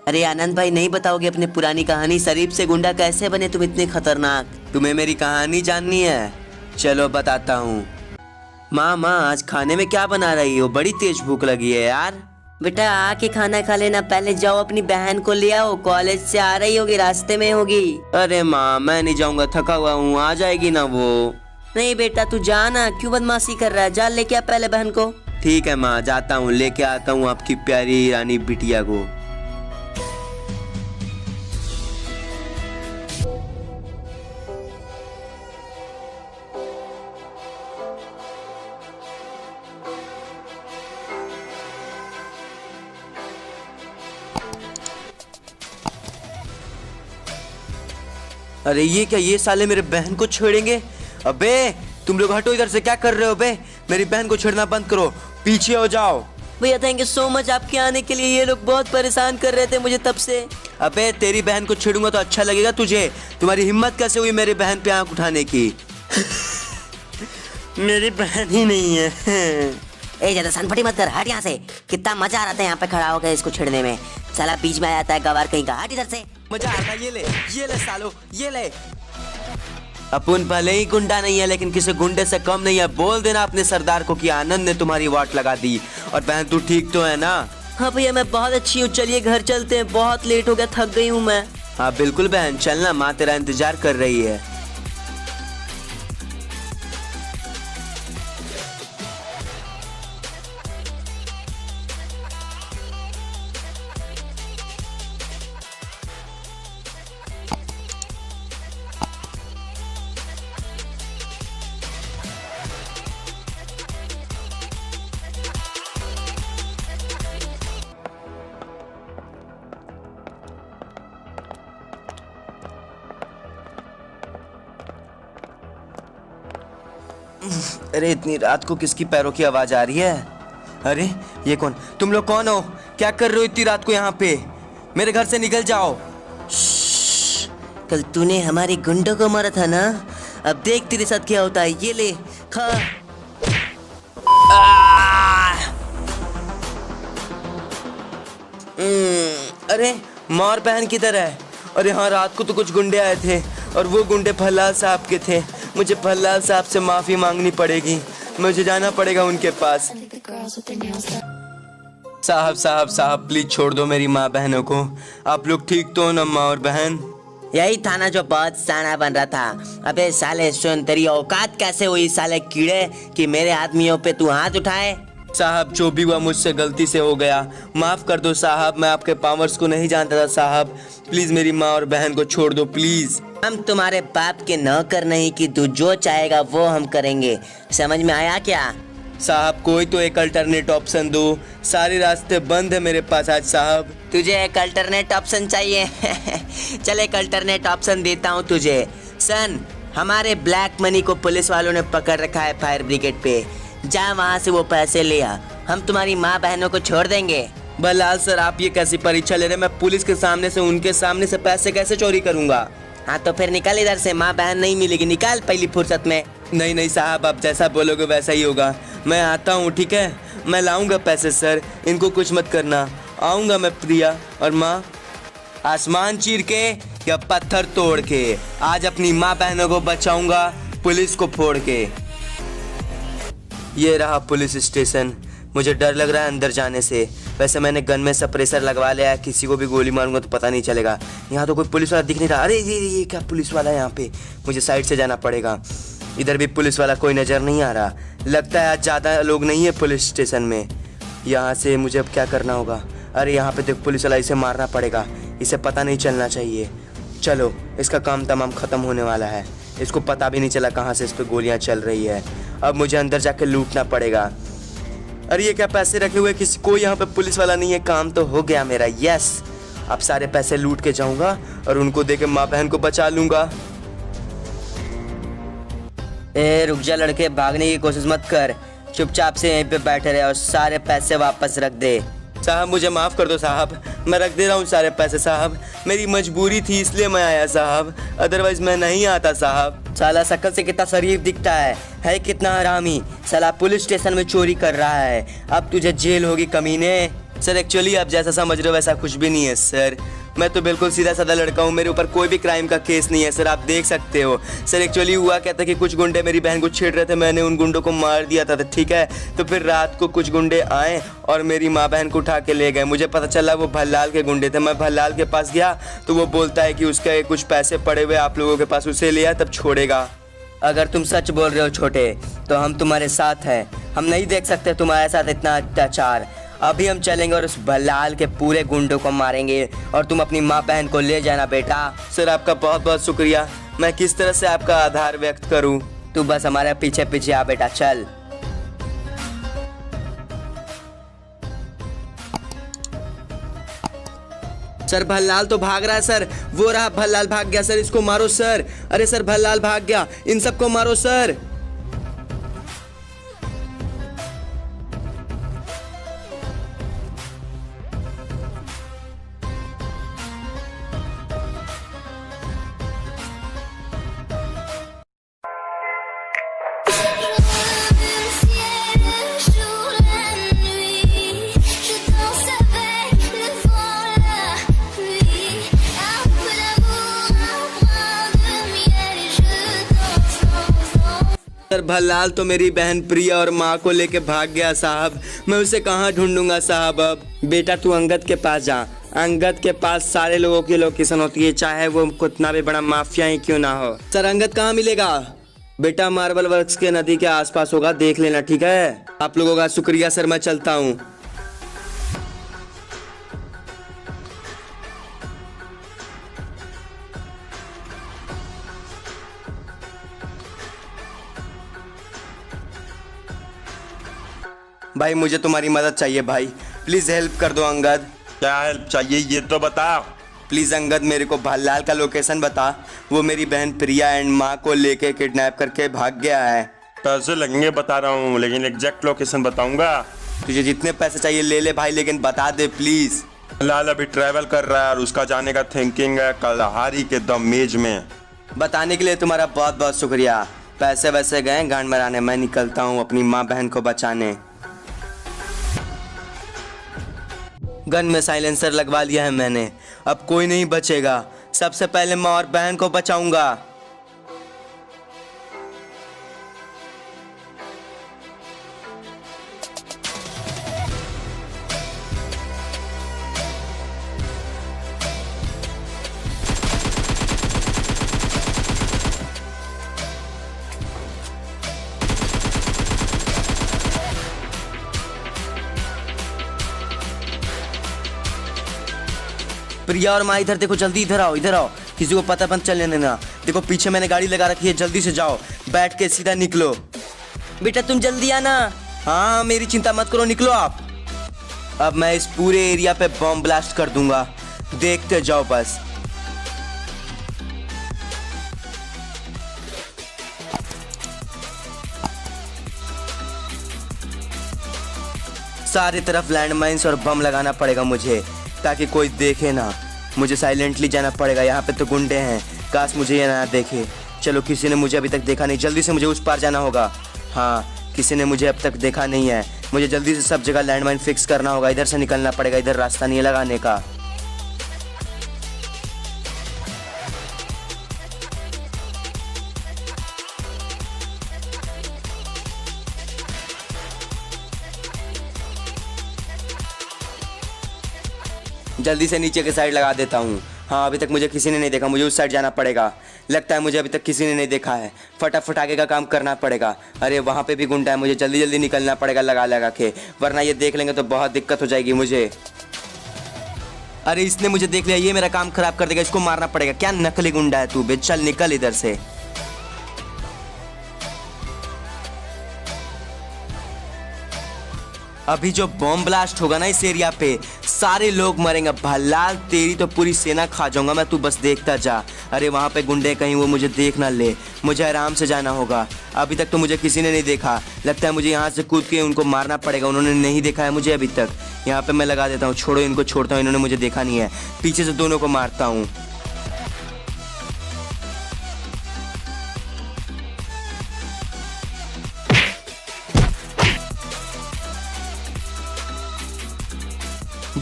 अरे आनंद भाई, नहीं बताओगे अपनी पुरानी कहानी? शरीफ से गुंडा कैसे बने तुम इतने खतरनाक? तुम्हें मेरी कहानी जाननी है? चलो बताता हूँ। माँ आज खाने में क्या बना रही हो? बड़ी तेज भूख लगी है यार। बेटा आके खाना खा लेना, पहले जाओ अपनी बहन को ले आओ, कॉलेज से आ रही होगी, रास्ते में होगी। अरे माँ मैं नहीं जाऊंगा, थका हुआ हूँ, आ जाएगी ना वो। नहीं बेटा तू जा ना, क्यों बदमाशी कर रहा है? जा लेके आ पहले बहन को। ठीक है माँ, जाता हूँ, लेके आता हूँ आपकी प्यारी रानी बिटिया को। अरे ये क्या, ये साले मेरे बहन को छेड़ेंगे? अबे तुम लोग हटो इधर से, क्या कर रहे हो बे? मेरी बहन को छेड़ना बंद करो, पीछे हो जाओ। भैया थैंक यू सो मच आपके आने के लिए, ये लोग बहुत परेशान कर रहे थे मुझे तब से। अबे तेरी बहन को छेड़ूंगा तो अच्छा लगेगा तुझे? तुम्हारी हिम्मत कैसे हुई मेरी बहन पे आंख उठाने की? मेरी बहन ही नहीं है। ए ज्यादा सनफटी मत कर, हट यहाँ से। कितना मजा आ रहा था यहाँ पे खड़ा होकर इसको छेड़ने में, साला बीच में आ जाता है गवार कहीं का। हट इधर से, मजा आ रहा है। ये ले सालो, ये ले। अपन भले ही गुंडा नहीं है लेकिन किसी गुंडे से कम नहीं है। बोल देना अपने सरदार को कि आनंद ने तुम्हारी वाट लगा दी। और बहन तू ठीक तो है ना? हाँ भैया मैं बहुत अच्छी हूँ, चलिए घर चलते हैं, बहुत लेट हो गया, थक गई हूँ मैं। हाँ बिल्कुल बहन, चलना, माँ तेरा इंतजार कर रही है। अरे इतनी रात को किसकी पैरों की आवाज आ रही है? अरे ये कौन? तुम लोग कौन हो? क्या कर रहे हो इतनी रात को यहाँ पे? मेरे घर से निकल जाओ। कल तूने हमारे गुंडों को मारा था ना, अब देख तेरे साथ क्या होता है। ये ले खा। अरे मार बहन किधर है? अरे हाँ रात को तो कुछ गुंडे आए थे और वो गुंडे फल्लाल साहब के थे। मुझे फल्लाल साहब से माफी मांगनी पड़ेगी, मुझे जाना पड़ेगा उनके पास। साहब प्लीज छोड़ दो मेरी माँ बहनों को। आप लोग ठीक तो हो ना माँ और बहन? यही था ना जो बहुत साना बन रहा था। अबे साले सुन, तेरी औकात कैसे हुई साले कीड़े कि मेरे आदमियों पे तू हाथ उठाए? साहब जो भी हुआ मुझसे गलती से हो गया, माफ कर दो साहब। मैं आपके पावर्स को नहीं जानता था साहब, प्लीज मेरी माँ और बहन को छोड़ दो प्लीज। हम तुम्हारे बाप के नौकर नहीं कि तू जो चाहेगा वो हम करेंगे, समझ में आया क्या? साहब कोई तो एक अल्टरनेट ऑप्शन दो, सारे रास्ते बंद है मेरे पास आज साहब। तुझे एक अल्टरनेट ऑप्शन चाहिए? चल एक अल्टरनेट ऑप्शन देता हूँ तुझे। सन, हमारे ब्लैक मनी को पुलिस वालों ने पकड़ रखा है फायर ब्रिगेड पे, जा वहाँ से वो पैसे ले आ, हम तुम्हारी माँ बहनों को छोड़ देंगे। बलाल सर आप ये कैसी परीक्षा ले रहे हैं? मैं पुलिस के सामने से, उनके सामने से पैसे कैसे चोरी करूँगा? हाँ तो फिर निकल इधर से, माँ बहन नहीं मिलेगी, निकाल पहली फुर्सत में। नहीं साहब, आप जैसा बोलोगे वैसा ही होगा। मैं आता हूँ ठीक है, मैं लाऊंगा पैसे सर, इनको कुछ मत करना। आऊँगा मैं प्रिया और माँ, आसमान चीर के या पत्थर तोड़ के, आज अपनी माँ बहनों को बचाऊंगा पुलिस को फोड़ के। ये रहा पुलिस स्टेशन। मुझे डर लग रहा है अंदर जाने से। वैसे मैंने गन में सप्रेसर लगवा लिया है, किसी को भी गोली मारूंगा तो पता नहीं चलेगा। यहाँ तो कोई पुलिस वाला दिख नहीं रहा। अरे ये क्या पुलिस वाला है यहाँ पे? मुझे साइड से जाना पड़ेगा। इधर भी पुलिस वाला कोई नज़र नहीं आ रहा। लगता है आज ज़्यादा लोग नहीं है पुलिस स्टेशन में। यहाँ से मुझे अब क्या करना होगा? अरे यहाँ पे देख पुलिस वाला, इसे मारना पड़ेगा, इसे पता नहीं चलना चाहिए। चलो इसका काम तमाम ख़त्म होने वाला है, इसको पता भी नहीं चला कहाँ से इस पर गोलियाँ चल रही है। अब मुझे अंदर जाके लूटना पड़ेगा। अरे ये क्या पैसे रखे हुए, किसी कोई यहाँ पे पुलिस वाला नहीं है। काम तो हो गया मेरा, यस। अब सारे पैसे लूट के जाऊंगा और उनको देके माँ बहन को बचा लूंगा। ए रुक जा लड़के, भागने की कोशिश मत कर, चुपचाप से यहीं पे बैठे रहे और सारे पैसे वापस रख दे। साहब मुझे माफ़ कर दो साहब, मैं रख दे रहा हूँ सारे पैसे साहब, मेरी मजबूरी थी इसलिए मैं आया साहब, अदरवाइज मैं नहीं आता साहब। साला शक्ल से कितना शरीफ दिखता है कितना हरामी। साला पुलिस स्टेशन में चोरी कर रहा है, अब तुझे जेल होगी कमीने। सर एक्चुअली आप जैसा समझ रहे हो वैसा कुछ भी नहीं है सर। मैं तो बिल्कुल सीधा साधा लड़का हूँ, मेरे ऊपर कोई भी क्राइम का केस नहीं है सर, आप देख सकते हो। सर एक्चुअली हुआ क्या था कि कुछ गुंडे मेरी बहन को छेड़ रहे थे, मैंने उन गुंडों को मार दिया था, ठीक है। तो फिर रात को कुछ गुंडे आए और मेरी माँ बहन को उठा के ले गए। मुझे पता चला वो भल्लाल के गुंडे थे। मैं भल्लाल के पास गया तो वो बोलता है कि उसके कुछ पैसे पड़े हुए आप लोगों के पास, उसे लिया तब छोड़ेगा। अगर तुम सच बोल रहे हो छोटे तो हम तुम्हारे साथ हैं, हम नहीं देख सकते तुम्हारे साथ इतना अत्याचार। अभी हम चलेंगे और उस भल्लाल के पूरे गुंडों को मारेंगे और तुम अपनी माँ बहन को ले जाना बेटा। सर आपका बहुत बहुत शुक्रिया, मैं किस तरह से आपका आभार व्यक्त करूं। तू बस हमारे पीछे पीछे आ बेटा, चल। सर भल्लाल तो भाग रहा है सर, वो रहा भल्लाल भाग गया सर, इसको मारो सर। अरे सर भल्लाल भाग गया, इन सबको मारो सर। सर भल्लाल तो मेरी बहन प्रिया और माँ को लेके भाग गया साहब, मैं उसे कहाँ ढूंढूंगा साहब। अब बेटा तू अंगद के पास जा, अंगद के पास सारे लोगों की लोकेशन होती है, चाहे वो कितना भी बड़ा माफिया ही क्यों ना हो। सर अंगद कहाँ मिलेगा? बेटा मार्बल वर्क्स के नदी के आसपास होगा, देख लेना, ठीक है। आप लोगों का शुक्रिया सर, मैं चलता हूँ। भाई मुझे तुम्हारी मदद चाहिए भाई, प्लीज हेल्प कर दो अंगद। क्या हेल्प चाहिए ये तो बता। प्लीज अंगद मेरे को भल्लाल का लोकेशन बता, वो मेरी बहन प्रिया एंड माँ को लेके किडनैप करके भाग गया है। पैसे लगेंगे बता रहा हूँ, लेकिन एग्जैक्ट लोकेशन बताऊंगा। तुझे जितने पैसे चाहिए ले ले भाई, लेकिन बता दे प्लीज। भल्लाल अभी ट्रैवल कर रहा है और उसका जाने का थिंकिंग है कलहारी के द मेज में। बताने के लिए तुम्हारा बहुत बहुत शुक्रिया। पैसे वैसे गए गांड मराने, मैं निकलता हूँ अपनी माँ बहन को बचाने। गन में साइलेंसर लगवा लिया है मैंने, अब कोई नहीं बचेगा। सबसे पहले माँ और बहन को बचाऊंगा। प्रिया और माँ इधर देखो, जल्दी इधर आओ, इधर आओ, किसी को पता मत चलने देना। देखो पीछे मैंने गाड़ी लगा रखी है, जल्दी से जाओ, बैठ के सीधा निकलो। बेटा तुम जल्दी आना। हाँ मेरी चिंता मत करो, निकलो आप। अब मैं इस पूरे एरिया पे बॉम्ब ब्लास्ट कर दूंगा, देखते जाओ बस। सारी तरफ लैंडमाइंस और बम लगाना पड़ेगा मुझे, ताकि कोई देखे ना। मुझे साइलेंटली जाना पड़ेगा, यहाँ पे तो गुंडे हैं, काश मुझे ये ना देखे। चलो किसी ने मुझे अभी तक देखा नहीं, जल्दी से मुझे उस पार जाना होगा। हाँ किसी ने मुझे अब तक देखा नहीं है, मुझे जल्दी से सब जगह लैंडमाइन फिक्स करना होगा। इधर से निकलना पड़ेगा, इधर रास्ता नहीं है लगाने का। जल्दी से नीचे की साइड लगा देता हूँ। हाँ अभी तक मुझे किसी ने नहीं देखा, मुझे उस साइड जाना पड़ेगा। लगता है मुझे अभी तक किसी ने नहीं देखा है, फटाफट आगे का काम करना पड़ेगा। अरे वहाँ पे भी गुंडा है, मुझे जल्दी जल्दी निकलना पड़ेगा लगा लगा के, वरना ये देख लेंगे तो बहुत दिक्कत हो जाएगी मुझे। अरे इसने मुझे देख लिया, ये मेरा काम खराब कर देगा, इसको मारना पड़ेगा। क्या नकली गुंडा है तू बे, चल निकल इधर से। अभी जो बॉम्ब ब्लास्ट होगा ना इस एरिया पे, सारे लोग मरेंगे। भल्लाल तेरी तो पूरी सेना खा जाऊंगा मैं, तू बस देखता जा। अरे वहाँ पे गुंडे कहीं वो मुझे देख ना ले, मुझे आराम से जाना होगा। अभी तक तो मुझे किसी ने नहीं देखा, लगता है मुझे यहाँ से कूद के उनको मारना पड़ेगा। उन्होंने नहीं देखा है मुझे अभी तक। यहाँ पे मैं लगा देता हूँ, छोड़ो इनको, छोड़ता हूँ, इन्होंने मुझे देखा नहीं है। पीछे से दोनों को मारता हूँ।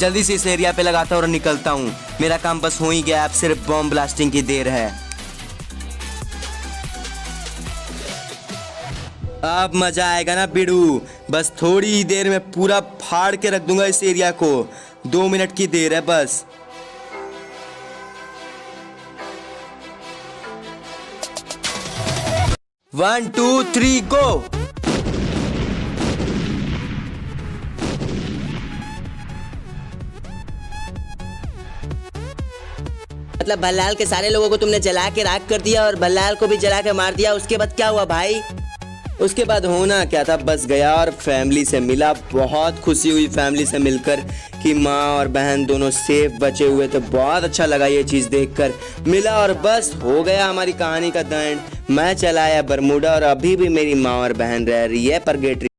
जल्दी से इस एरिया पे लगाता हूँ और निकलता हूँ। मेरा काम बस हो ही गया, अब सिर्फ बॉम्ब ब्लास्टिंग की देर है। अब मजा आएगा ना बिड़ू, बस थोड़ी ही देर में पूरा फाड़ के रख दूंगा इस एरिया को। 2 मिनट की देर है बस। One two three go. मतलब भल्लाल के सारे लोगों को तुमने जला के राख कर दिया और भल्लाल को भी जला के मार दिया। उसके बाद क्या हुआ भाई? उसके बाद होना क्या था, बस गया और फैमिली से मिला। बहुत खुशी हुई फैमिली से मिलकर कि माँ और बहन दोनों सेफ बचे हुए थे। बहुत अच्छा लगा ये चीज़ देखकर। मिला और बस हो गया हमारी कहानी का द एंड। मैं चला आया बरमूडा और अभी भी मेरी माँ और बहन रह रही है परगेटरी।